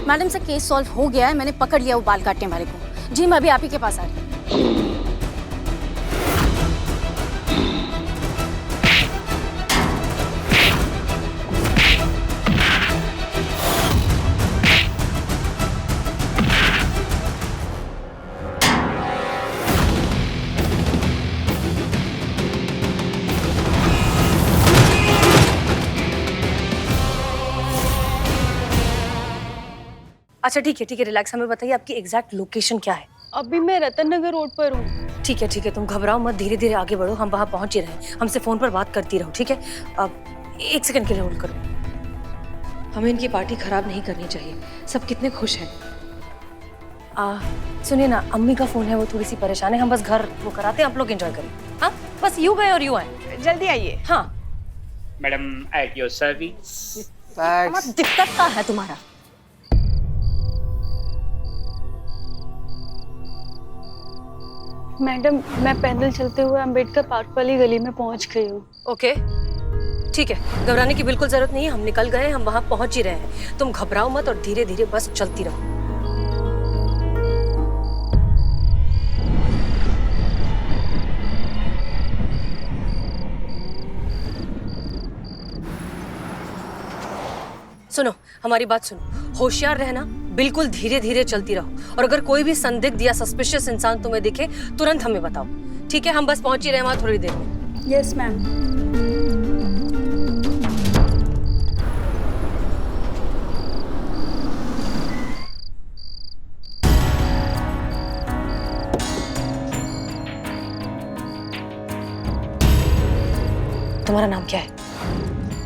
Madam से case solve हो गया है, मैंने पकड़ लिया वो बाल काटने वाले को। जी मैं अभी आप ही के पास आ रही हूँ। अच्छा ठीक है, रिलैक्स। हमें बताइए आपकी एग्जैक्ट लोकेशन क्या है? अभी मैं रतन नगर रोड पर हूँ। ठीक है, तुम घबराओ मत, धीरे धीरे आगे बढ़ो, हम वहां पहुंच ही रहे हैं। हमसे फोन पर बात करती रहो, ठीक है? अब 1 सेकंड के लिए होल्ड करो। हमें इनकी पार्टी खराब नहीं करनी चाहिए, सब कितने खुश हैं। सुनिए ना, अम्मी का फोन है, वो थोड़ी सी परेशान है। हम बस घर वो कराते हैं, आप लोग एंजॉय करिए। हाँ, बस यू गए और यू आए। जल्दी आइए। हाँ मैडम एट योर सर्विस। दिक्कत क्या है तुम्हारा? मैडम मैं पैदल चलते हुए अंबेडकर पार्क वाली गली में पहुंच गई हूँ। ओके, ठीक है, घबराने की बिल्कुल जरूरत नहीं है। हम निकल गए, हम वहां पहुंच ही रहे हैं। तुम घबराओ मत और धीरे धीरे बस चलती रहो। सुनो, हमारी बात सुनो, होशियार रहना, बिल्कुल धीरे धीरे चलती रहो। और अगर कोई भी संदिग्ध या सस्पिशियस इंसान तुम्हें दिखे, तुरंत हमें बताओ, ठीक है? हम बस पहुंच ही रहे वहां थोड़ी देर में। Yes ma'am. तुम्हारा नाम क्या है?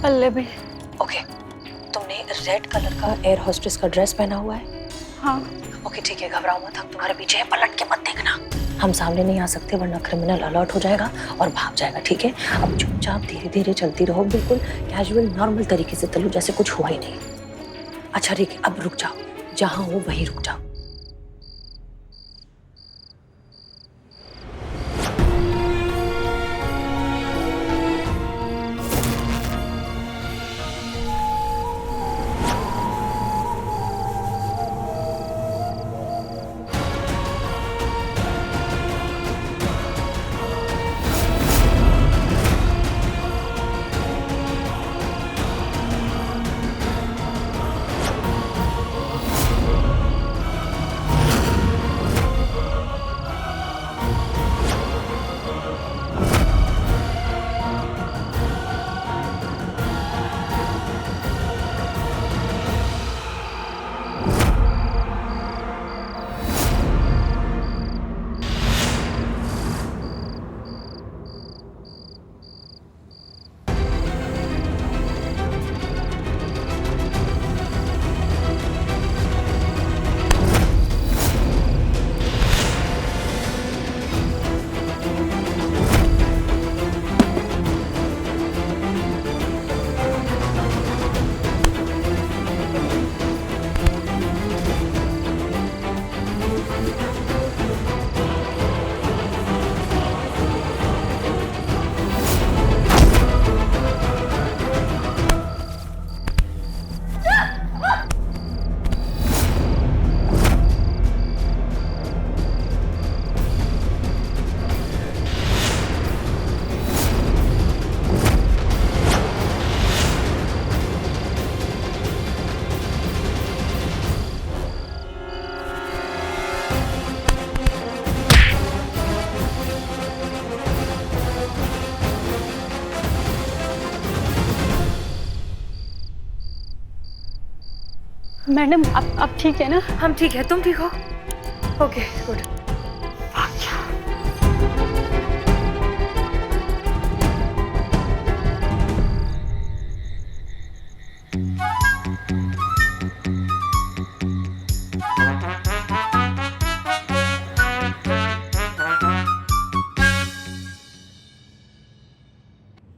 पल्लवी। ओके, तुमने रेड कलर का एयर होस्टेस का ड्रेस पहना हुआ है? हाँ। ओके ठीक है, घबराओ मत, हम तुम्हारे पीछे हैं, पलट के मत देखना। हम सामने नहीं आ सकते वरना क्रिमिनल अलर्ट हो जाएगा और भाग जाएगा, ठीक है? अब चुपचाप धीरे धीरे चलती रहो, बिल्कुल कैजुअल नॉर्मल तरीके से चलो, जैसे कुछ हुआ ही नहीं। अच्छा ठीक है, अब रुक जाओ, जहां हो वहीं रुक जाओ। मैडम आप ठीक है ना? हम ठीक है, तुम ठीक हो? Okay good.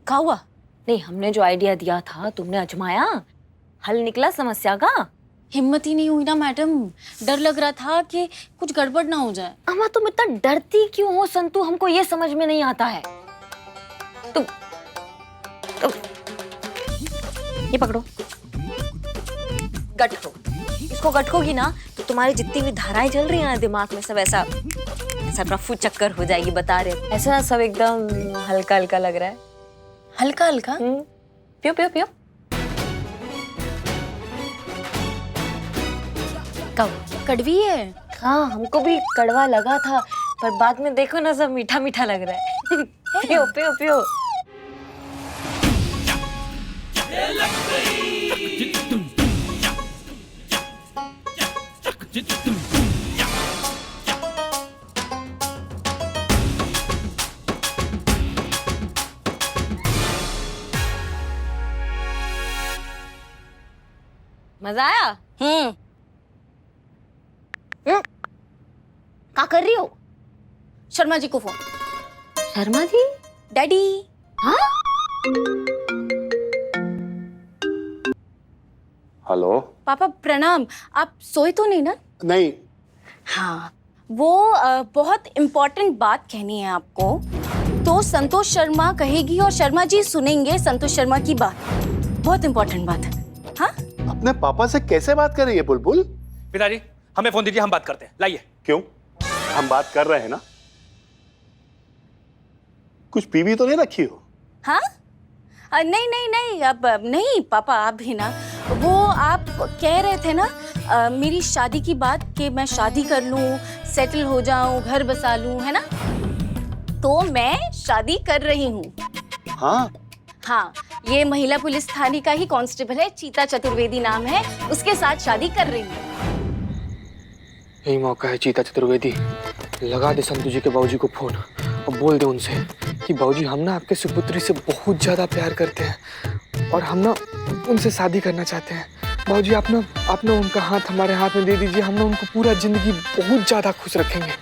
क्या हुआ? नहीं, हमने जो आइडिया दिया था तुमने आजमाया, हल निकला समस्या का? हिम्मत ही नहीं हुई ना मैडम, डर लग रहा था कि कुछ गड़बड़ ना हो जाए। अम्मा तुम इतना डरती क्यों हो संतु, हमको ये समझ में नहीं आता है। तुम ये पकड़ो, गट लो, इसको कटकोगी ना तो तुम्हारी जितनी भी धाराएं चल रही हैं ना दिमाग में सब ऐसा ऐसा रफू चक्कर हो जाएगी, बता रहे ऐसा सब एकदम हल्का हल्का लग रहा है। हल्का हल्का। पियो पियो पियो। कड़वी है। हाँ हमको भी कड़वा लगा था, पर बाद में देखो ना सब मीठा मीठा लग रहा है। पियो पियो पियो। मजा आया? क्या कर रही हो? शर्मा जी को फोन। शर्मा जी? डैडी। हाँ? हेलो पापा प्रणाम। आप सोए तो नहीं ना? नहीं। हाँ वो बहुत इम्पोर्टेंट बात कहनी है आपको। तो संतोष शर्मा कहेगी और शर्मा जी सुनेंगे संतोष शर्मा की बात। बहुत इम्पोर्टेंट बात है। हाँ अपने पापा से कैसे बात कर रही है बुलबुल? पिताजी हमें फोन दीजिए, हम बात करते हैं। लाइए। क्यों? हम बात कर रहे हैं ना। कुछ पीवी तो नहीं रखी हो? हाँ नहीं नहीं नहीं अब नहीं पापा आप भी ना। वो आप कह रहे थे ना मेरी शादी की बात कि मैं शादी कर लूं, सेटल हो जाऊं, घर बसा लूं, है ना? तो मैं शादी कर रही हूँ। हाँ हाँ ये महिला पुलिस थाने का ही कांस्टेबल है, चीता चतुर्वेदी नाम है, उसके साथ शादी कर रही हूँ। यही मौका है चीता चतुर्वेदी, लगा दे संतु जी के बाबूजी को फोन और बोल दे उनसे कि बाबूजी हम ना आपके सुपुत्री से बहुत ज्यादा प्यार करते हैं और हम ना उनसे शादी करना चाहते हैं। बाबूजी आप ना उनका हाथ हमारे हाथ में दे दीजिए, हम ना उनको पूरा जिंदगी बहुत ज्यादा खुश रखेंगे।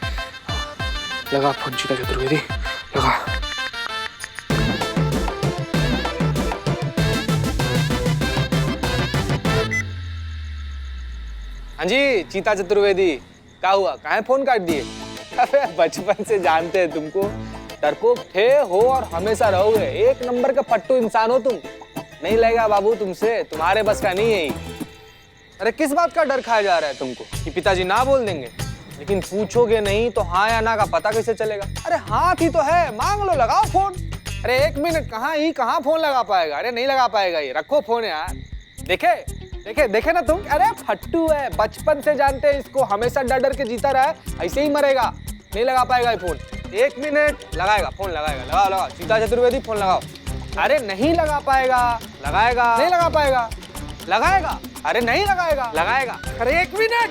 लगा फोन चीता चतुर्वेदी, लगा। हाँ जी चीता चतुर्वेदी, क्या हुआ? काहे फोन काट दिए? अरे बचपन से जानते हैं तुमको, डरपोक थे हो और हमेशा रहोगे। एक नंबर का पट्टू इंसान हो तुम। नहीं लगेगा बाबू तुमसे, तुम्हारे बस का नहीं है ही। अरे किस बात का डर खाया जा रहा है तुमको कि पिताजी ना बोल देंगे? लेकिन पूछोगे नहीं तो हाँ या ना का पता कैसे चलेगा? अरे हाथ ही तो है, मांग लो, लगाओ फोन। अरे एक मिनट, कहाँ फोन लगा पाएगा? अरे नहीं लगा पाएगा ये, रखो फोन यार। देखे ना तुम, अरे फट्टू है, बचपन से जानते हैं इसको, हमेशा डर डर के जीता रहा है, ऐसे ही मरेगा। नहीं लगा पाएगा ये फोन। एक मिनट, लगाएगा फोन, लगाएगा। लगाओ चीता चतुर्वेदी फोन लगाओ। अरे नहीं लगा पाएगा, लगाएगा। नहीं लगा पाएगा, लगाएगा। अरे नहीं लगाएगा, लगाएगा। अरे एक मिनट।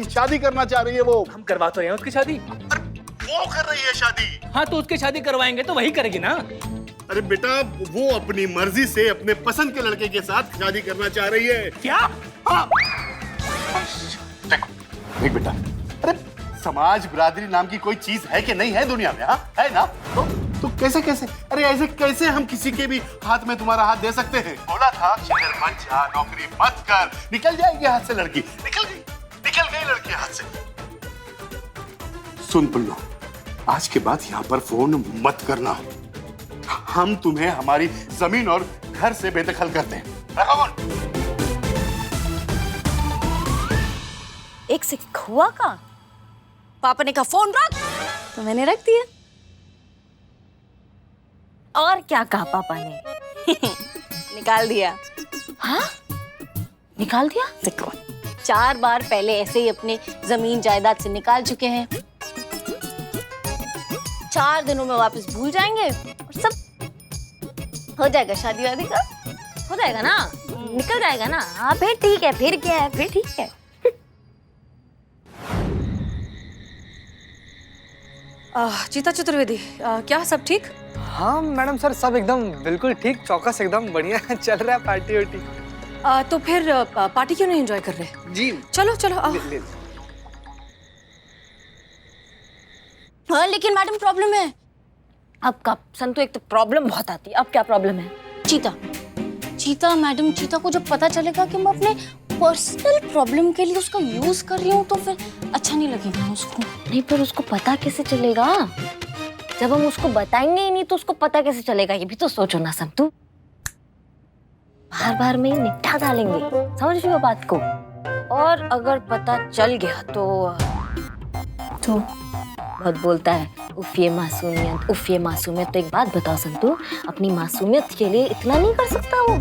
शादी करना चाह रही है वो। हम करवा तो रहे हैं उसकी शादी। वो कर रही है शादी। हाँ तो उसकी शादी करवाएंगे तो वही करेगी ना। अरे बेटा वो अपनी मर्जी से अपने पसंद के लड़के के साथ शादी करना चाह रही है। क्या? हाँ। देख बेटा, अरे समाज बिरादरी नाम की कोई चीज है कि नहीं है दुनिया में? हाँ है ना? तो कैसे अरे ऐसे कैसे हम किसी के भी हाथ में तुम्हारा हाथ दे सकते हैं? बोला था शेर मत जा, नौकरी मत कर, निकल जाएगी हाथ से लड़की। निकल गई लड़की हाथ से। सुन पुल्लो, आज के बाद यहाँ पर फोन मत करना। हम तुम्हें हमारी जमीन और घर से बेदखल करते हैं। रखो फोन। एक से हुआ का पापा ने कहा फोन रख, तो मैंने रख दिया। और क्या कहा पापा ने? निकाल दिया। हाँ निकाल दिया? देखो 4 बार पहले ऐसे ही अपने जमीन जायदाद से निकाल चुके हैं। 4 दिनों में वापस भूल जाएंगे और सब हो जाएगा। शादी वादी का हो जाएगा ना, निकल जाएगा ना। हाँ फिर ठीक है, फिर क्या है, फिर ठीक है। चीता चतुर्वेदी, क्या सब ठीक? हाँ मैडम सर, सब एकदम बिल्कुल ठीक, चौकस, एकदम बढ़िया चल रहा है पार्टी वार्टी। तो फिर पार्टी क्यों नहीं एंजॉय कर रहे? जी चलो आओ। हाँ लेकिन मैडम प्रॉब्लम है। अब का संतु, एक तो प्रॉब्लम बहुत आती है। अब क्या प्रॉब्लम है? चीता मैडम, चीता को जब पता चलेगा कि मैं अपने पर्सनल प्रॉब्लम के लिए उसका यूज कर रही हूँ तो फिर अच्छा नहीं लगेगा ना उसको। नहीं, पर उसको पता कैसे चलेगा? जब हम उसको बताएंगे ही नहीं तो उसको पता कैसे चलेगा? ये भी तो सोचो ना संतु। बार बार में ही निपटा डालेंगे, समझ रही हो बात को? और अगर पता चल गया तो बहुत बोलता है उफ ये मासूमियत, उफ ये मासूमियत। तो एक बात बताओ संतु, अपनी मासूमियत के लिए इतना नहीं कर सकता वो?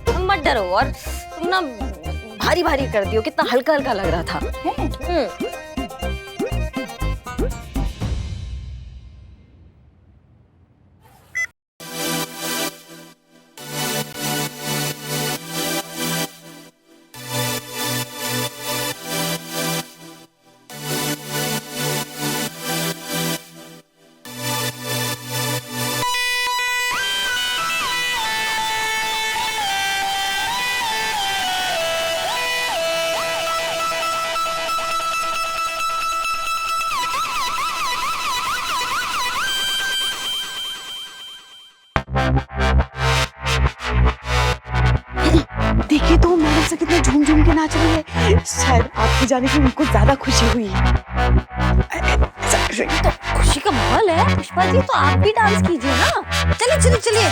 तुम मत डरो, और तुम ना भारी भारी कर दियो, कितना हल्का हल्का लग रहा था। देखिए तो मैडम से कितना झूम झूम के नाच रही है। शायद आपकी जाने की उनको ज्यादा खुशी हुई। तो खुशी का माहौल है पुष्पा जी, तो आप भी डांस कीजिए ना। चलिए चलिए चलिए।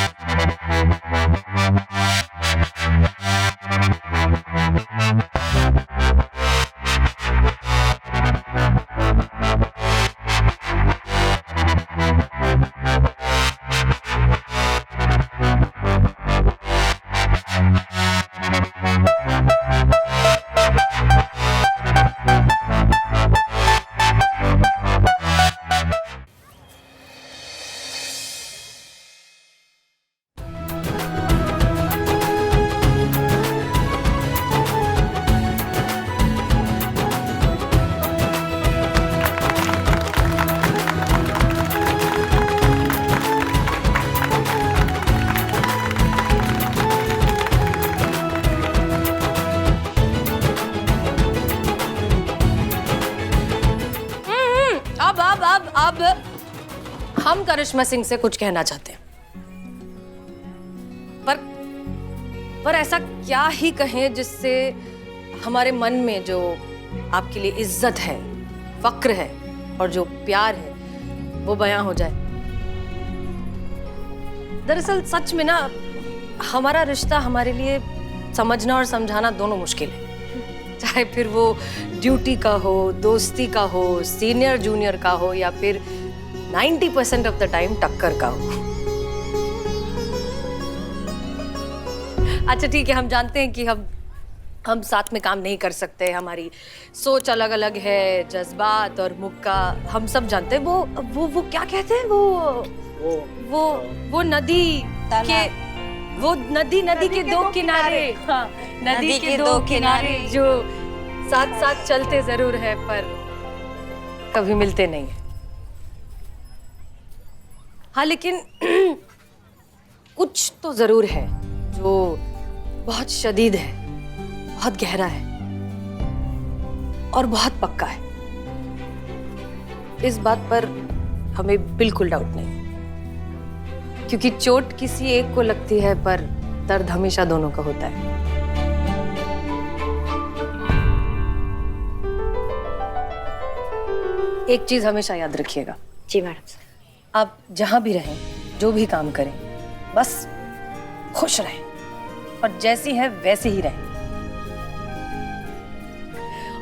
अब हम करिश्मा सिंह से कुछ कहना चाहते हैं, पर ऐसा क्या ही कहें जिससे हमारे मन में जो आपके लिए इज्जत है, फक्र है और जो प्यार है वो बयां हो जाए। दरअसल सच में ना हमारा रिश्ता हमारे लिए समझना और समझाना दोनों मुश्किल है। चाहे फिर वो ड्यूटी का हो, दोस्ती का हो, सीनियर जूनियर का हो या फिर 90% ऑफ द टाइम टक्कर का हो। अच्छा ठीक है, हम जानते हैं कि हम साथ में काम नहीं कर सकते, हमारी सोच अलग अलग है, जज्बात और मुक्का हम सब जानते हैं। वो क्या कहते हैं, वो नदी के नदी के दो किनारे, हाँ, नदी के दो किनारे जो साथ साथ चलते जरूर है पर कभी मिलते नहीं है। हाँ लेकिन कुछ तो जरूर है जो बहुत शदीद है, बहुत गहरा है और बहुत पक्का है। इस बात पर हमें बिल्कुल डाउट नहीं, क्योंकि चोट किसी एक को लगती है पर दर्द हमेशा दोनों का होता है। एक चीज हमेशा याद रखिएगा। जी मैडम। आप जहां भी रहें, जो भी काम करें, बस खुश रहें और जैसी है वैसे ही रहें।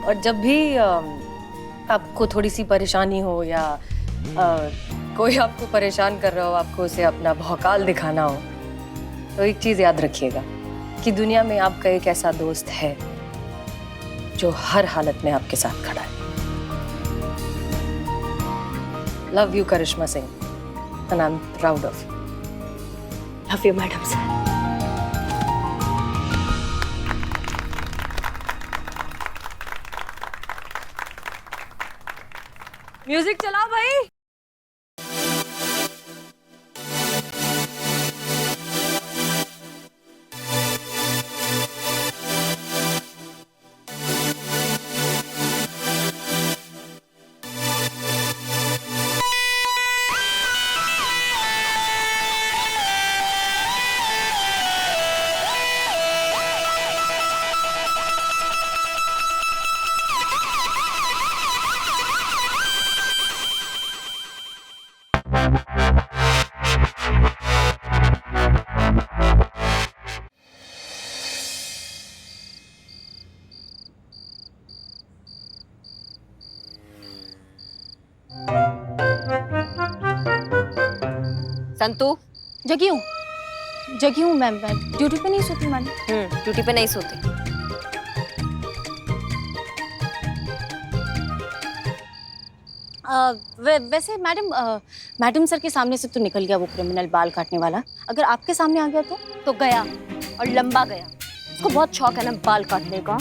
और जब भी आपको थोड़ी सी परेशानी हो या कोई आपको परेशान कर रहा हो, आपको उसे अपना भौकाल दिखाना हो, तो एक चीज याद रखिएगा कि दुनिया में आपका एक ऐसा दोस्त है जो हर हालत में आपके साथ खड़ा है। Love you Karishma Singh, and I'm proud of you. Love you madam sir. Music चलाओ भाई। संतू जगी हूँ मैम, मैं ड्यूटी पे नहीं सोती मैडम। ड्यूटी पे नहीं सोते। वैसे मैडम सर के सामने से तो निकल गया वो क्रिमिनल बाल काटने वाला। अगर आपके सामने आ गया तो गया और लंबा गया। उसको बहुत शौक है ना बाल काटने का।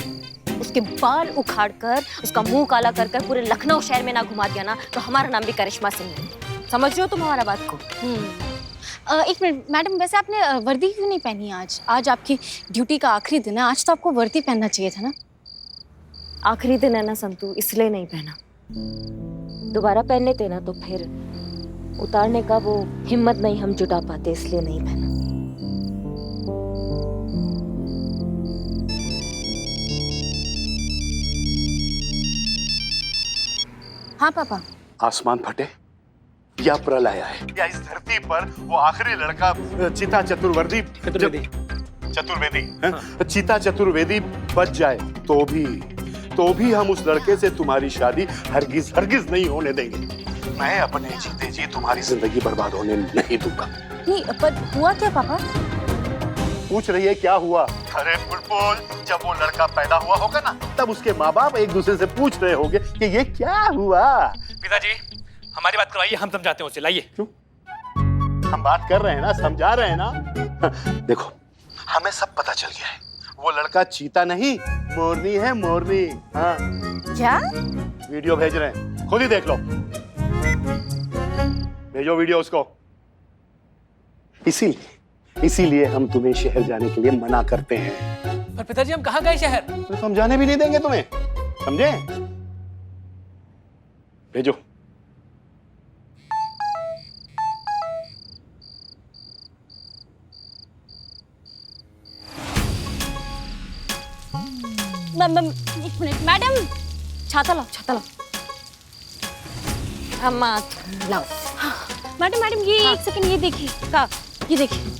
उसके बाल उखाड़ कर उसका मुंह काला कर कर पूरे लखनऊ शहर में ना घुमा दिया ना तो हमारा नाम भी करिश्मा सिंह है। समझ रहे हो तुम हमारा बात को? एक मिनट मैडम, वैसे आपने वर्दी क्यों नहीं पहनी आज? आज आपकी ड्यूटी का आखिरी दिन है, आज तो आपको वर्दी पहनना चाहिए था ना। आखिरी दिन है ना संतू, इसलिए नहीं पहना। दोबारा पहन लेते ना तो फिर उतारने का वो हिम्मत नहीं हम जुटा पाते, इसलिए नहीं पहना। हाँ पापा। आसमान फटे या प्रलय आए या इस धरती पर वो आखिरी लड़का चिता चतुर्वेदी चिता चतुर्वेदी बच जाए तो भी हम उस लड़के से तुम्हारी शादी हरगिज नहीं होने देंगे। मैं अपने जीते जी तुम्हारी जिंदगी बर्बाद होने नहीं दूंगा। नहीं, पर हुआ क्या पापा? पूछ रही है क्या हुआ? अरे बुलबुल, जब वो लड़का पैदा हुआ होगा ना तब उसके माँ बाप एक दूसरे से पूछ रहे होंगे कि ये क्या हुआ। पिताजी हमारी बात करवाइए, हम समझाते हैं उसे। लाइए। क्यों? हम बात कर रहे हैं ना, समझा रहे हैं ना। देखो हमें सब पता चल गया है, वो लड़का चीता नहीं मोरनी है, मोरनी। हाँ क्या? वीडियो भेज रहे हैं, खुद ही देख लो। भेजो वीडियो उसको। इसीलिए हम तुम्हें शहर जाने के लिए मना करते हैं। पर पिताजी हम कहाँ गए शहर? तो हम जाने भी नहीं देंगे तुम्हें, समझे? भेजो। एक मिनट मैडम, छाता लाओ। हम लाओ। मैडम ये एक सेकंड, ये देखिए। का ये देखिए।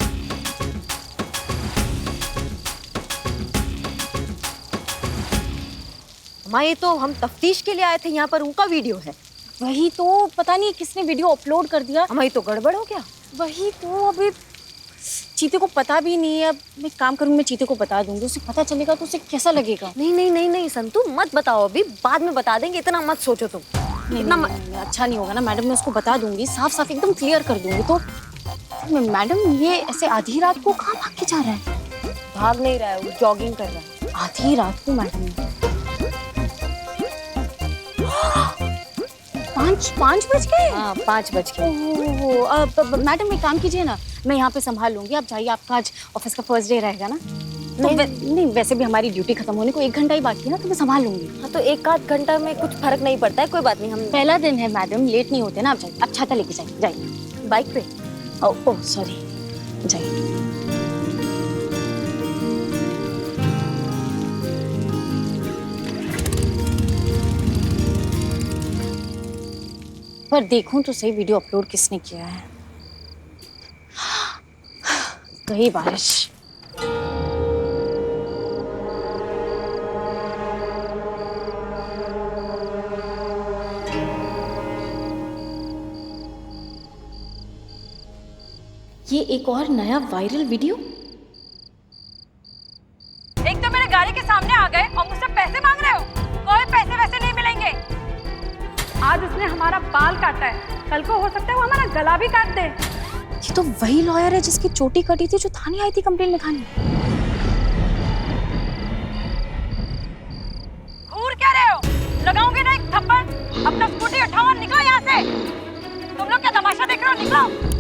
ये तो हम तफ्तीश के लिए आए थे, यहाँ पर उनका वीडियो है। वही तो, पता नहीं किसने वीडियो अपलोड कर दिया। हमारी तो गड़बड़ हो गया। वही तो, अभी चीते को पता भी नहीं है। अब मैं काम करूँ, मैं चीते को बता दूंगी, उसे पता चलेगा तो उसे कैसा लगेगा। नहीं संतू मत बताओ, अभी बाद में बता देंगे, इतना मत सोचो तुम। नहीं, अच्छा नहीं होगा ना मैडम, मैं उसको बता दूंगी, साफ एकदम क्लियर कर दूंगी। तो मैडम ये ऐसे आधी रात को कहाँ भाग के जा रहा है? भाग नहीं रहा है, वो जॉगिंग कर रहा है। आधी रात को मैडम? 5 बज गए? हाँ 5 बज गए। मैडम एक काम कीजिए ना, मैं यहाँ पे संभाल लूंगी, आप जाइए, आपका आज ऑफिस का फर्स्ट डे रहेगा ना। नहीं, वैसे भी हमारी ड्यूटी खत्म होने को 1 घंटा ही बाकी है ना, तो मैं संभाल लूंगी। हाँ तो 1-8 घंटा में कुछ फर्क नहीं पड़ता है, कोई बात नहीं। हम पहला दिन है मैडम, लेट नहीं होते ना। आप जाइए, आप छाता लेके जाइए। बाइक पे? ओह सॉरी, जाइए। पर देखूं तो सही वीडियो अपलोड किसने किया है। कहीं बारिश। ये एक और नया वायरल वीडियो। एक तो मेरे गाड़ी के सामने आ गए और मुझसे पैसे मांग रहे हो। कोई पैसे वैसे नहीं मिलेंगे। आज उसने हमारा बाल काटा है, कल को हो सकता है वो हमारा गला भी काट दे। ये तो वही लॉयर है जिसकी चोटी कटी थी, जो थाने आई थी कंप्लेंट लिखाने। घूर क्या रहे हो? लगाओगे ना एक थप्पड़। अपना स्कूटी उठाओ और निकलो यहाँ से। तुम लोग क्या तमाशा देख रहे हो? निकलो।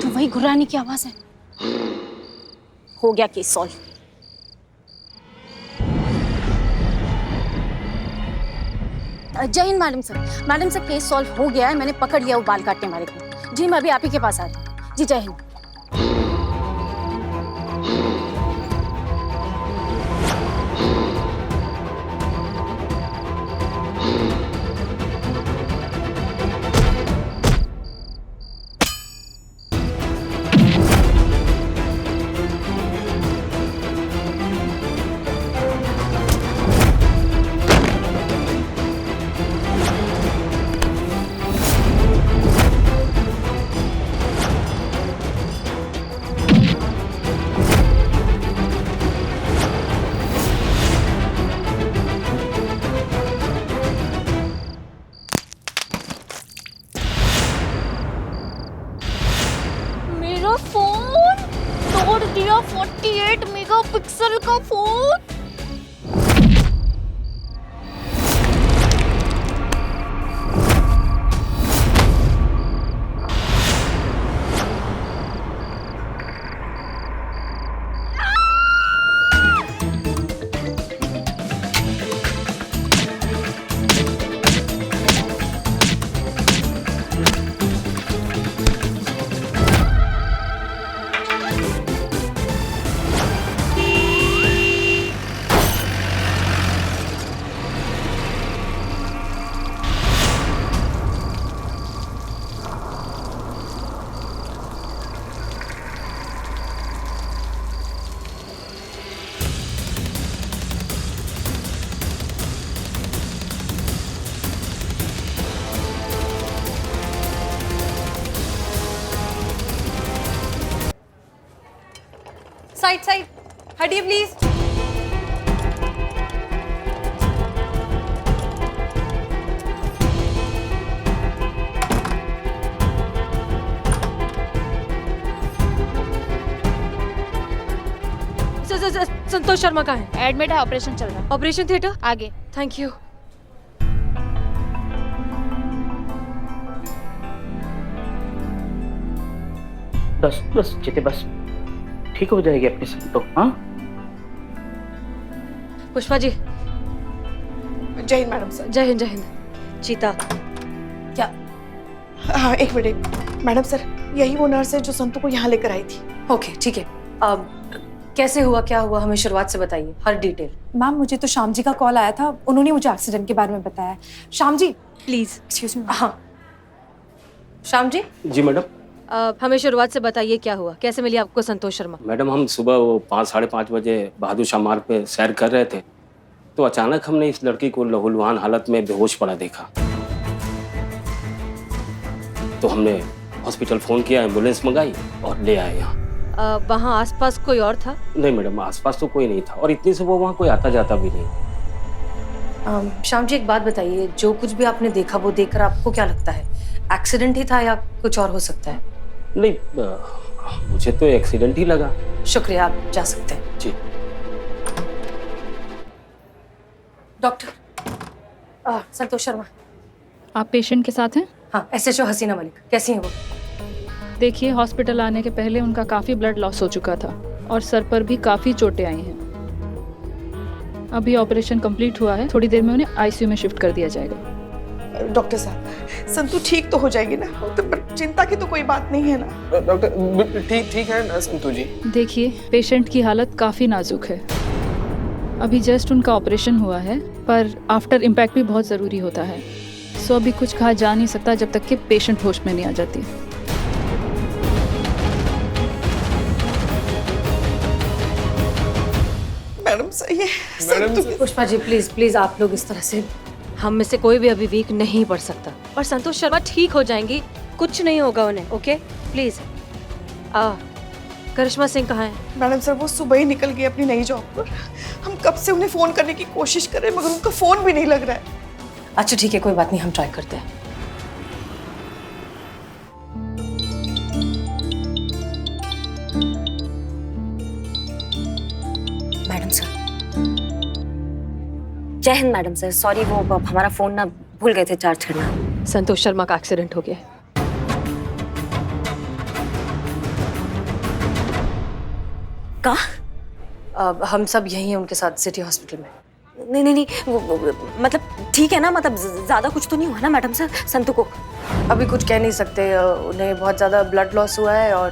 वही घुराने की आवाज है। हो गया केस सॉल्व। जय Hind madam sir. Madam sir case solve हो गया है, मैंने पकड़ लिया वो बाल काटने वाले को। जी मैं अभी आप ही के पास आ रही हूँ। जी जय हिंद। मेरा 48 मेगापिक्सल का फोन। साइड साइड हटिए प्लीज। संतोष शर्मा कहाँ है? एडमिट है, ऑपरेशन चल रहा है। ऑपरेशन थिएटर आगे। Thank you. बस बस चीते बस, ठीक हो जाएगी अपनी सब तो। हाँ पुष्पा जी। जय हिंद मैडम सर। जय हिंद जय हिंद। चीता क्या? हाँ एक मिनट मैडम सर, यही वो नर्स है जो संतू को यहाँ लेकर आई थी। ओके ठीक है। अब कैसे हुआ, क्या हुआ, हमें शुरुआत से बताइए, हर डिटेल। मैम मुझे तो श्याम जी का कॉल आया था, उन्होंने मुझे एक्सीडेंट के बारे में बताया। Shyam ji please excuse me. हाँ श्याम जी। जी मैडम। हमें शुरुआत से बताइए क्या हुआ, कैसे मिली आपको संतोष शर्मा? मैडम हम सुबह वो 5 साढ़े 5 बजे बहादुर शाह मार्ग पे सैर कर रहे थे, तो अचानक हमने इस लड़की को लहूलुहान हालत में बेहोश पड़ा देखा। तो हमने हॉस्पिटल फोन किया, एम्बुलेंस मंगाई और ले आए यहाँ। वहाँ आसपास कोई और था? नहीं मैडम, आसपास तो कोई नहीं था और इतनी सुबह वहाँ कोई आता जाता भी नहीं। श्याम जी एक बात बताइए, जो कुछ भी आपने देखा वो देखकर आपको क्या लगता है, एक्सीडेंट ही था या कुछ और हो सकता है? नहीं, मुझे तो एक्सीडेंट ही लगा। शुक्रिया, आप जा सकते हैं। जी। डॉक्टर संतोष शर्मा। आप पेशेंट के साथ हैं? हाँ, SHO हसीना मलिक। कैसी हैं वो? देखिए, हॉस्पिटल आने के पहले उनका काफ़ी ब्लड लॉस हो चुका था और सर पर भी काफ़ी चोटें आई हैं। अभी ऑपरेशन कंप्लीट हुआ है, थोड़ी देर में उन्हें ICU में शिफ्ट कर दिया जाएगा। डॉक्टर साहब संतू ठीक तो हो जाएगी ना? तो चिंता की तो कोई बात नहीं है ना? डॉक्टर ठीक है ना संतू जी? देखिए, पेशेंट की हालत काफ़ी नाजुक है। अभी जस्ट उनका ऑपरेशन हुआ है, पर आफ्टर इम्पैक्ट भी बहुत ज़रूरी होता है। सो अभी कुछ कहा जा नहीं सकता जब तक कि पेशेंट होश में नहीं आ जाती। मैडम सही है। पुष्पा जी प्लीज प्लीज, आप लोग इस तरह से, हम में से कोई भी अभी वीक नहीं पड़ सकता। और संतोष शर्मा ठीक हो जाएंगी, कुछ नहीं होगा उन्हें। Okay please. करिश्मा सिंह कहाँ है? मैडम सर वो सुबह ही निकल गई अपनी नई जॉब पर। हम कब से उन्हें फोन करने की कोशिश कर रहे हैं मगर उनका फोन भी नहीं लग रहा है। अच्छा ठीक है, कोई बात नहीं, हम ट्राई करते हैं। Madam sir. जय हिंद मैडम सर, सॉरी वो हमारा फोन ना भूल गए थे चार्ज करना। संतोष शर्मा का एक्सीडेंट हो गया है। कहाँ? हम सब यही हैं उनके साथ सिटी हॉस्पिटल में। नहीं, वो मतलब ठीक है ना? मतलब ज्यादा कुछ तो नहीं हुआ ना मैडम सर संतू को? अभी कुछ कह नहीं सकते, उन्हें बहुत ज़्यादा ब्लड लॉस हुआ है और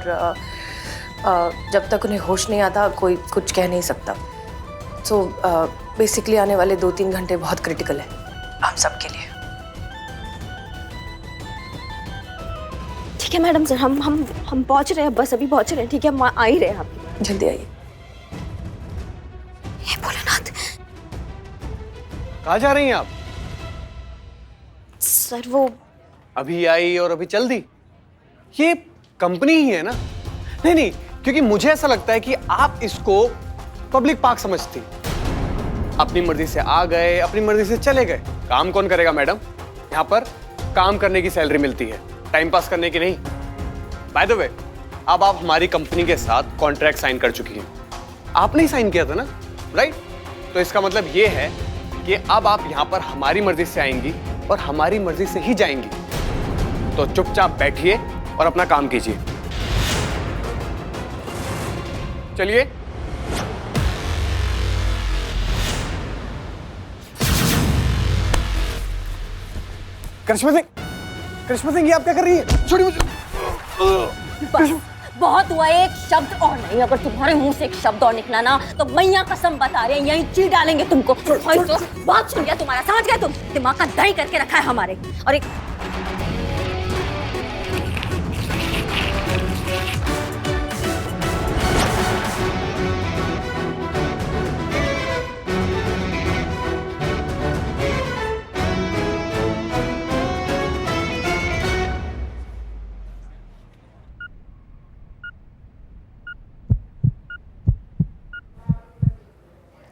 जब तक उन्हें होश नहीं आता कोई कुछ कह नहीं सकता। सो बेसिकली आने वाले 2-3 घंटे बहुत क्रिटिकल है हम सब के लिए। ठीक है मैडम सर, हम पहुंच रहे हैं, बस अभी पहुंच रहे हैं। ठीक है, हम आ ही रहे हैं, आप जल्दी आइए। हे भोलेनाथ। कहाँ जा रही हैं आप? सर वो अभी आई और अभी चल दी? ये कंपनी ही है ना? नहीं, क्योंकि मुझे ऐसा लगता है कि आप इसको पब्लिक पार्क समझती। अपनी मर्जी से आ गए, अपनी मर्जी से चले गए। काम कौन करेगा मैडम? यहाँ पर काम करने की सैलरी मिलती है, टाइम पास करने की नहीं। बाय द वे, अब आप हमारी कंपनी के साथ कॉन्ट्रैक्ट साइन कर चुकी हैं। आपने ही साइन किया था ना, राइट? तो इसका मतलब ये है कि अब आप यहाँ पर हमारी मर्जी से आएंगी और हमारी मर्जी से ही जाएंगी। तो चुपचाप बैठिए और अपना काम कीजिए। चलिए। करिश्मा सिंह, ये आप क्या कर रही है? छोड़िए मुझे। बस बहुत हुआ, एक शब्द और नहीं। अगर तुम्हारे मुंह से एक शब्द और निकला ना तो मैया कसम बता रहे हैं यहीं चीर डालेंगे तुमको। और तो बहुत सुन लिया तुम्हारा, समझ गए तुम? दिमाग का दही करके रखा है हमारे। और एक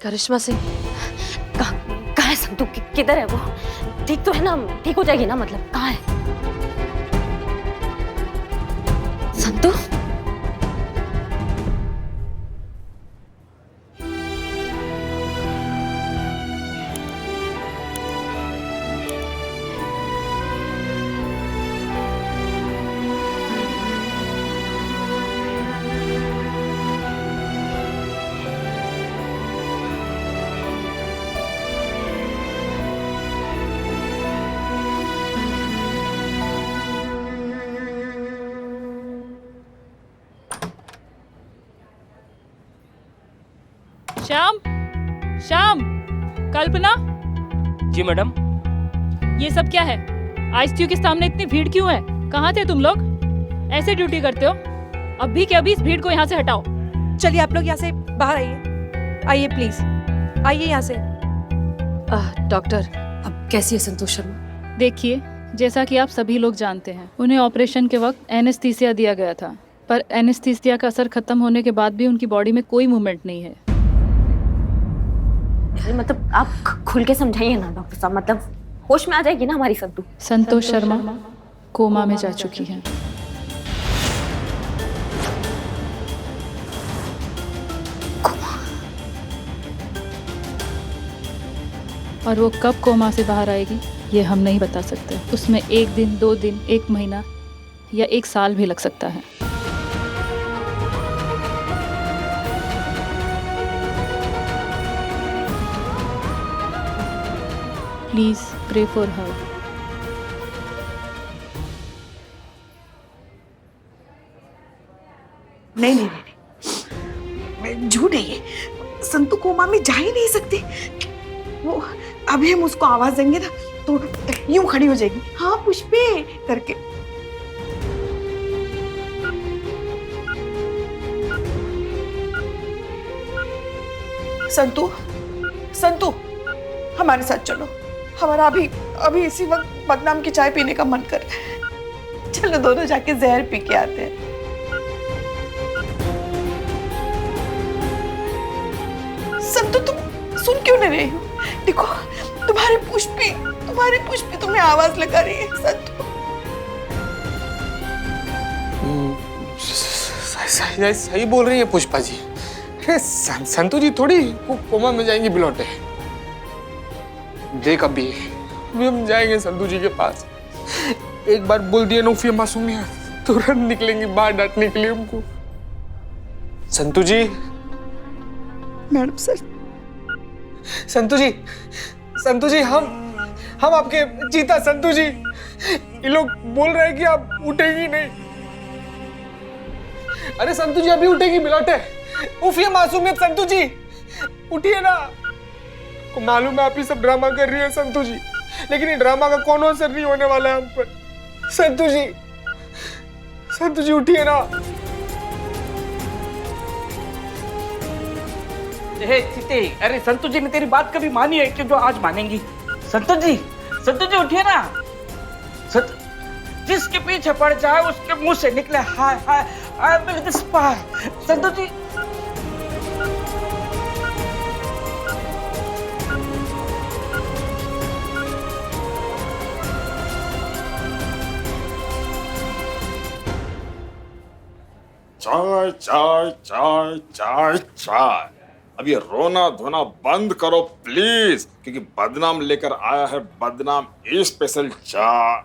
करिश्मा सिंह, कहाँ है संतू? किधर है वो? ठीक तो है ना? ठीक हो जाएगी ना? मतलब कहाँ है संतू? श्याम, श्याम, कल्पना, जी मैडम। ये सब क्या है? आईसीयू के सामने इतनी भीड़ क्यों है? कहाँ थे तुम लोग? ऐसे ड्यूटी करते हो? अभी के अभी इस भीड़ को यहाँ से हटाओ। चलिए आप लोग यहाँ से बाहर आइए, आइए प्लीज, आइए यहाँ से। डॉक्टर, अब कैसी है संतोष शर्मा? देखिए, जैसा कि आप सभी लोग जानते हैं, उन्हें ऑपरेशन के वक्त एनेस्थीसिया दिया गया था, पर एनेस्थीसिया का असर खत्म होने के बाद भी उनकी बॉडी में कोई मूवमेंट नहीं है। मतलब आप खुल के समझाइए ना डॉक्टर साहब, मतलब होश में आ जाएगी ना हमारी संतू? संतोष शर्मा कोमा में जा चुकी हैं। और वो कब कोमा से बाहर आएगी ये हम नहीं बता सकते। उसमें 1 दिन, 2 दिन, 1 महीना या 1 साल भी लग सकता है। Please pray for her. नहीं नहीं नहीं, झूठ है ये। संतू कोमा में जा ही नहीं सकती वो। अभी हम उसको आवाज देंगे ना तो यूं खड़ी हो जाएगी, हाँ पुष्पे करके। संतू, संतू हमारे साथ चलो। हमारा अभी इसी वक्त बदनाम की चाय पीने का मन कर रहा है। चलो दोनों जाके जहर पी के आते हैं। संतू तुम सुन क्यों नहीं रही हो? देखो तुम्हारी पुष्पी तुम्हें आवाज लगा रही है। संतू सही बोल रही है पुष्पा जी। अरे संतू जी थोड़ी कोमा में जाएंगी बिलौटे। देख अभी हम जाएंगे संतू जी के पास। एक बार बोल दिए नौफिया मासूमिया, तुरंत निकलेंगी बाहर डांटने के लिए हमको। संतू जी। Madam sir. संतू जी हम आपके चीता। संतू जी ये लोग बोल रहे हैं कि आप उठेगी नहीं। अरे संतू जी अभी उठेगी बिलौटे। उफिया मासूमियत संतू जी, उठिए ना। को मालूम है आप ही सब ड्रामा कर रही है संतू जी, लेकिन ये ड्रामा का कोनो असर नहीं होने वाला है हम पर। संतू जी उठिए ना। चिते, अरे संतू जी ने तेरी बात कभी मानी है कि जो आज मानेंगी? संतू जी उठिए ना। जिसके पीछे पड़ जाए उसके मुंह से निकले hi hi I am with the spy. Santu ji चाय चाय चाय चाय चाय। अब ये रोना धोना बंद करो प्लीज, क्योंकि बदनाम लेकर आया है बदनाम स्पेशल चाय।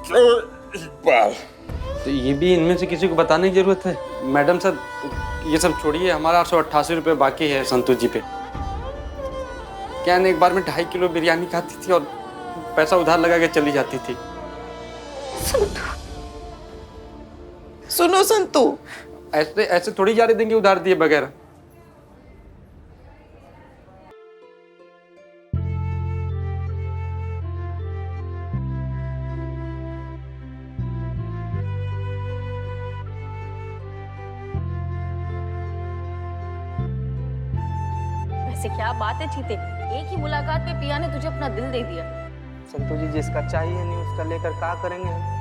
क्यों इकबाल? तो ये भी इनमें से किसी को बताने की जरूरत है? मैडम सर ये सब छोड़िए, हमारा 888 रुपये बाकी है संतोष जी पे। क्या एक बार में 2.5 किलो बिरयानी खाती थी और पैसा उधार लगा के चली जाती थी। सुनो संतू, ऐसे ऐसे थोड़ी जाने देंगे उधार दिए बगैर। वैसे क्या बात है चीते, एक ही मुलाकात में पिया ने तुझे अपना दिल दे दिया। संतोष जी जिसका चाहिए नहीं उसका लेकर क्या करेंगे हम?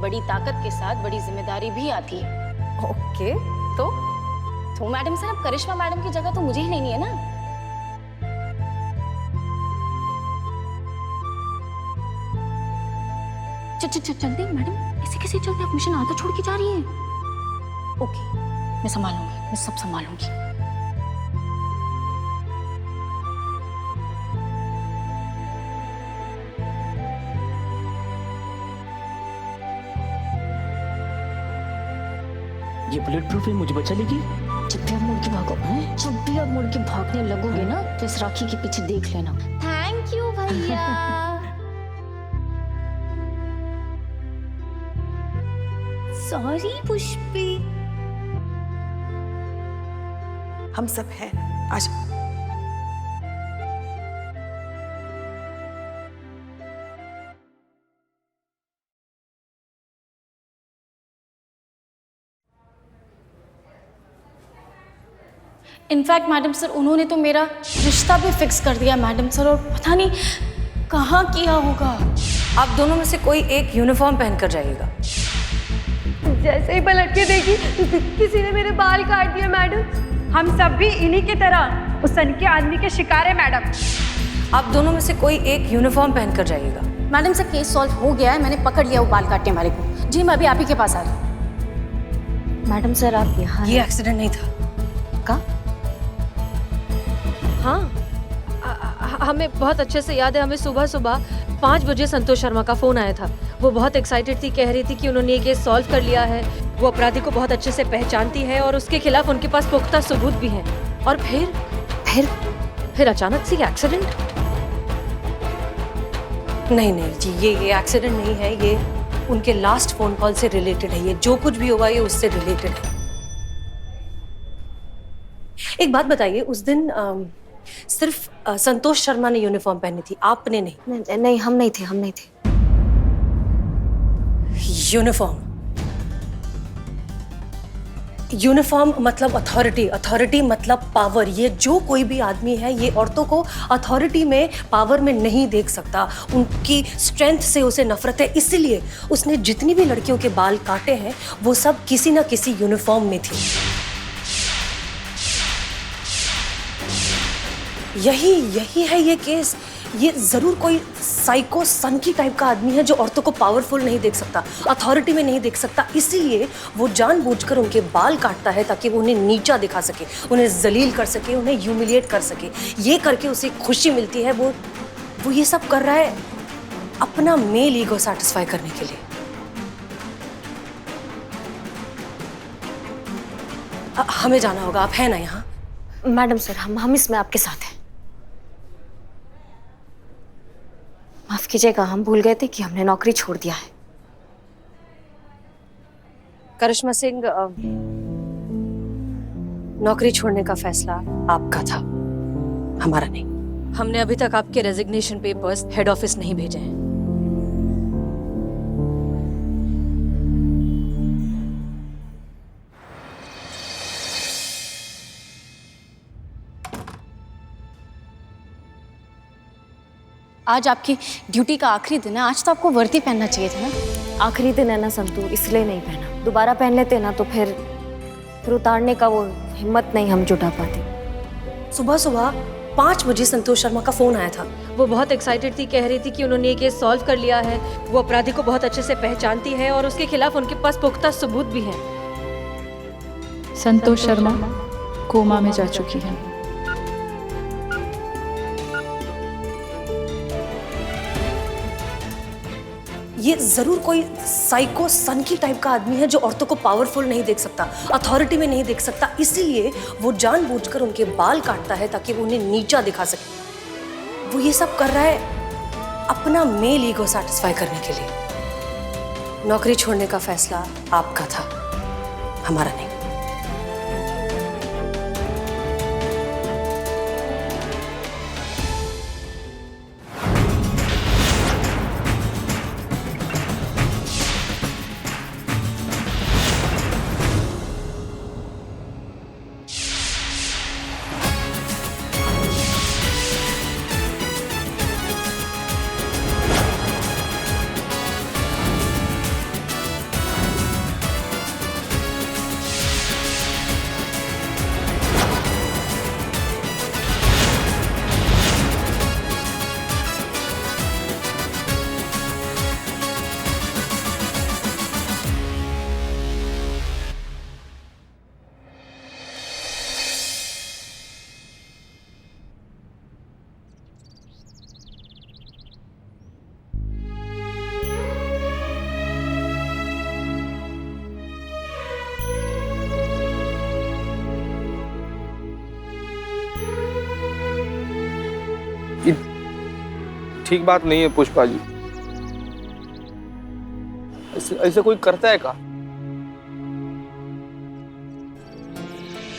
बड़ी ताकत के साथ बड़ी जिम्मेदारी भी आती है। ओके, तो मैडम सर, अब करिश्मा मैडम की जगह तो मुझे ही लेनी है ना। चलते मैडम, ऐसे कैसे चलते? आप मिशन आधा छोड़ के जा रही हैं। ओके, मैं संभालूंगी, मैं सब संभालूंगी। ये बुलेट प्रूफ है, मुझे बचा लेगी। जब भी आप मुड़ के भागो, जब भी आप मुड़ के भागने लगोगे ना तो इस राखी के पीछे देख लेना। थैंक यू भैया। सॉरी पुष्पी। हम सब हैं, आज इनफैक्ट मैडम सर, उन्होंने तो मेरा रिश्ता भी फिक्स कर दिया मैडम सर, और पता नहीं कहाँ किया होगा। आप दोनों में से कोई एक यूनिफॉर्म पहनकर जाइएगा। जैसे ही पलट के देखी किसी ने मेरे बाल काट दिए मैडम। हम सब भी इन्हीं की तरह उस सनके आदमी के शिकार है मैडम। आप दोनों में से कोई एक यूनिफॉर्म पहनकर जाइएगा। मैडम सर, केस सॉल्व हो गया है, मैंने पकड़ लिया वो बाल काटने वाले को। जी, मैं अभी आप ही के पास आ रही हूँ। मैडम सर आप यहाँ ये एक्सीडेंट नहीं था का? हाँ, हमें बहुत अच्छे से याद है। हमें सुबह सुबह 5 बजे संतोष शर्मा का फोन आया था। वो बहुत एक्साइटेड थी, कह रही थी कि उन्होंने ये केस सॉल्व कर लिया है, वो अपराधी को बहुत अच्छे से पहचानती है और उसके खिलाफ उनके पास पुख्ता सबूत भी हैं। और फिर अचानक से एक्सीडेंट। नहीं जी, ये एक्सीडेंट नहीं है, ये उनके लास्ट फोन कॉल से रिलेटेड है। ये जो कुछ भी हुआ ये उससे रिलेटेड है। एक बात बताइए, उस दिन सिर्फ संतोष शर्मा ने यूनिफॉर्म पहनी थी, आपने नहीं? नहीं, हम नहीं थे। यूनिफॉर्म मतलब अथॉरिटी, अथॉरिटी मतलब पावर। ये जो कोई भी आदमी है ये औरतों को अथॉरिटी में, पावर में नहीं देख सकता। उनकी स्ट्रेंथ से उसे नफरत है, इसीलिए उसने जितनी भी लड़कियों के बाल काटे हैं वो सब किसी ना किसी यूनिफॉर्म में थी। यही है ये केस। ये जरूर कोई साइको सनकी टाइप का आदमी है जो औरतों को पावरफुल नहीं देख सकता, अथॉरिटी में नहीं देख सकता, इसीलिए वो जानबूझकर उनके बाल काटता है ताकि वो उन्हें नीचा दिखा सके, उन्हें जलील कर सके, उन्हें ह्यूमिलिएट कर सके। ये करके उसे खुशी मिलती है। वो ये सब कर रहा है अपना मेल ईगो सैटिस्फाई करने के लिए। हमें जाना होगा, आप हैं ना यहाँ? मैडम सर, हम इसमें आपके साथ हैं। माफ कीजिएगा, हम भूल गए थे कि हमने नौकरी छोड़ दिया है। करिश्मा सिंह, नौकरी छोड़ने का फैसला आपका था, हमारा नहीं। हमने अभी तक आपके रेजिग्नेशन पेपर्स हेड ऑफिस नहीं भेजे हैं। आज आपकी ड्यूटी का आखिरी दिन है, आज तो आपको वर्दी पहनना चाहिए था ना। आखिरी दिन है ना संतू, इसलिए नहीं पहना। दोबारा पहन लेते ना तो फिर उतारने का वो हिम्मत नहीं हम जुटा पाते। सुबह सुबह 5 बजे संतोष शर्मा का फोन आया था। वो बहुत एक्साइटेड थी, कह रही थी कि उन्होंने ये केस सॉल्व कर लिया है, वो अपराधी को बहुत अच्छे से पहचानती है और उसके खिलाफ उनके पास पुख्ता सबूत भी है। संतोष शर्मा कोमा में जा चुकी है। ये जरूर कोई साइको सनकी टाइप का आदमी है जो औरतों को पावरफुल नहीं देख सकता, अथॉरिटी में नहीं देख सकता, इसीलिए वो जानबूझकर उनके बाल काटता है ताकि वो उन्हें नीचा दिखा सके। वो ये सब कर रहा है अपना मेल ईगो सैटिस्फाई करने के लिए। नौकरी छोड़ने का फैसला आपका था, हमारा नहीं। ठीक बात नहीं है पुष्पा जी, ऐसे कोई करता है क्या?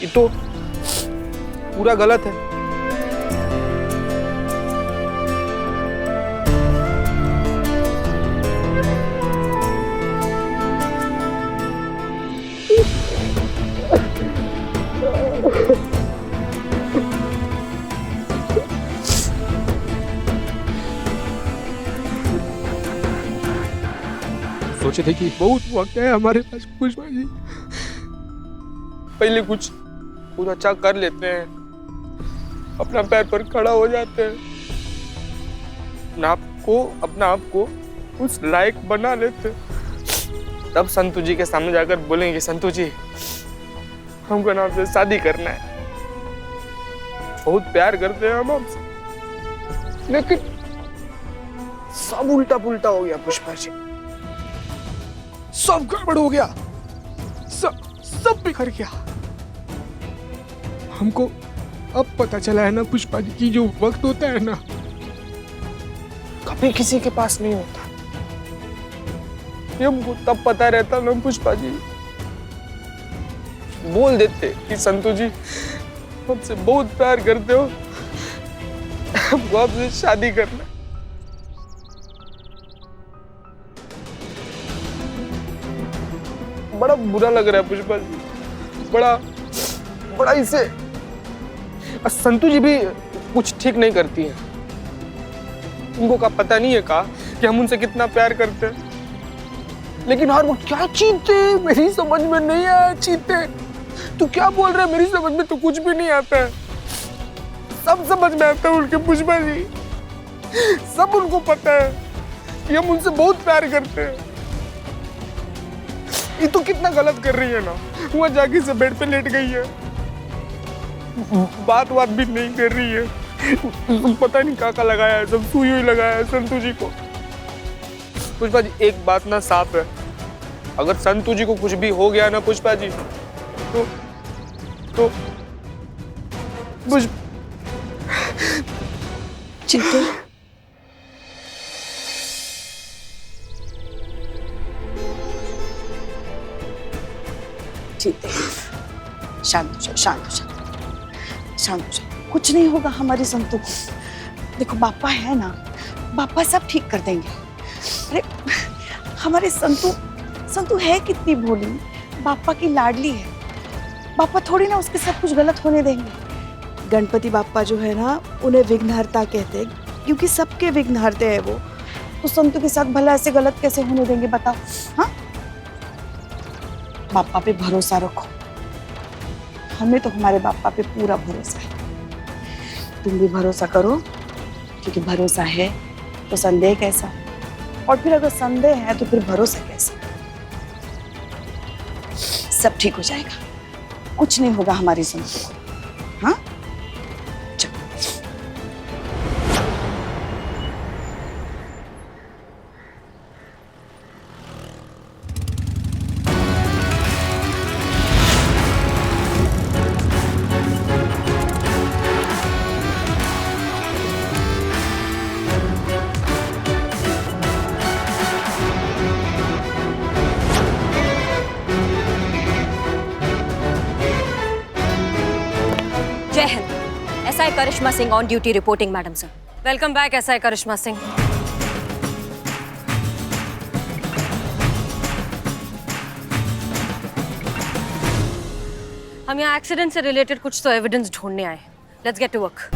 ये तो पूरा गलत है। सोचे थे कि बहुत वक्त है हमारे पास पुष्पा जी, पहले कुछ पूरा अच्छा कर लेते हैं, अपना पैर पर खड़ा हो जाते हैं, अपना आप को उस लायक बना लेते, तब संतू जी के सामने जाकर बोलेंगे संतू जी हमको ना आपसे शादी करना है, बहुत प्यार करते हैं हम आपसे। लेकिन सब उल्टा पुल्टा हो गया पुष्पा जी, सब गड़बड़ हो गया, सब बिखर गया। हमको अब पता चला है ना पुष्पा जी की जो वक्त होता है ना कभी किसी के पास नहीं होता। ये हमको तब पता रहता ना पुष्पा जी, बोल देते कि संतू जी हमसे बहुत प्यार करते हो, हमको आपसे शादी करना। बड़ा बुरा लग रहा है पुष्पा जी, बड़ा इसे। संतू जी भी कुछ ठीक नहीं करती है, उनको का पता नहीं है कि हम उनसे कितना प्यार करते हैं, लेकिन हर वो क्या चीते मेरी समझ में नहीं आया। चीते तू क्या बोल रहे, मेरी समझ में तो कुछ भी नहीं आता है, सब समझ में आता है उनके पुष्पा जी, सब उनको पता है कि हम उनसे बहुत प्यार करते हैं। ये तो कितना गलत कर रही है ना, वहाँ जाके से बेड पे लेट गई है, बात भी नहीं कर रही है, पता नहीं क्या लगाया है, सब सुई हुई लगाया है संतू जी को। पुष्पा जी एक बात ना साफ है, अगर संतू जी को कुछ भी हो गया ना पुष्पा जी तो चिंटू शांत हो जाओ, शांत हो जाओ, शांत हो जाओ, कुछ नहीं होगा हमारी संतू को। देखो पापा है ना, पापा सब ठीक कर देंगे। अरे हमारे संतू है कितनी भोली, पापा की लाडली है, पापा थोड़ी ना उसके सब कुछ गलत होने देंगे। गणपति बापा जो है ना उन्हें विघ्नहर्ता कहते हैं, क्योंकि सबके विघ्न हरते हैं वो। तो संतू के साथ भला ऐसे गलत कैसे होने देंगे बताओ? हाँ, पापा पे भरोसा रखो, हमें तो हमारे पापा पे पूरा भरोसा है। तुम भी भरोसा करो, क्योंकि भरोसा है तो संदेह कैसा, और फिर अगर संदेह है तो फिर भरोसा कैसा? सब ठीक हो जाएगा, कुछ नहीं होगा हमारी संतु को। हाँ, जय हिंद। SI Karishma Singh on duty reporting madam sir. Welcome back SI Karishma Singh. हम यहाँ एक्सीडेंट से रिलेटेड कुछ तो एविडेंस ढूंढने आए। Let's get to work.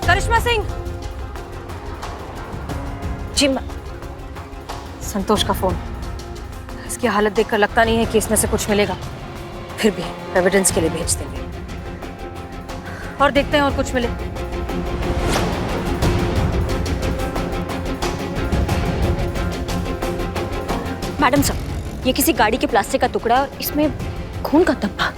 Karishma Singh ji Santosh का फोन। इसकी हालत देखकर लगता नहीं है कि इसमें से कुछ मिलेगा, फिर भी एविडेंस के लिए भेज देंगे और देखते हैं और कुछ मिले। मैडम सर, ये किसी गाड़ी के प्लास्टिक का टुकड़ा है और इसमें खून का धब्बा।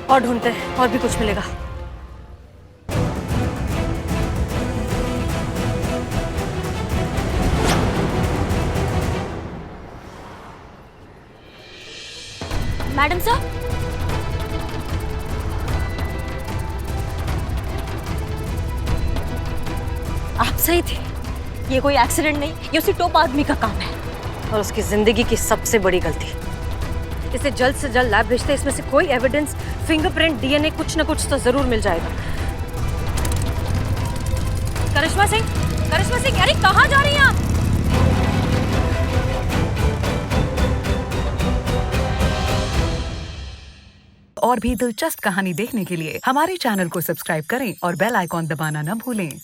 और ढूंढते हैं, और भी कुछ मिलेगा। मैडम सर, आप सही थे, ये कोई एक्सीडेंट नहीं, ये उसी टॉप आदमी का काम है और उसकी जिंदगी की सबसे बड़ी गलती। इसे जल्द से जल्द लैब भेजते, इसमें से कोई एविडेंस, फिंगरप्रिंट, डीएनए, कुछ ना कुछ तो जरूर मिल जाएगा। करिश्मा सिंह, अरे कहाँ जा रही हैं आप? और भी दिलचस्प कहानी देखने के लिए हमारे चैनल को सब्सक्राइब करें और बेल आइकॉन दबाना न भूलें।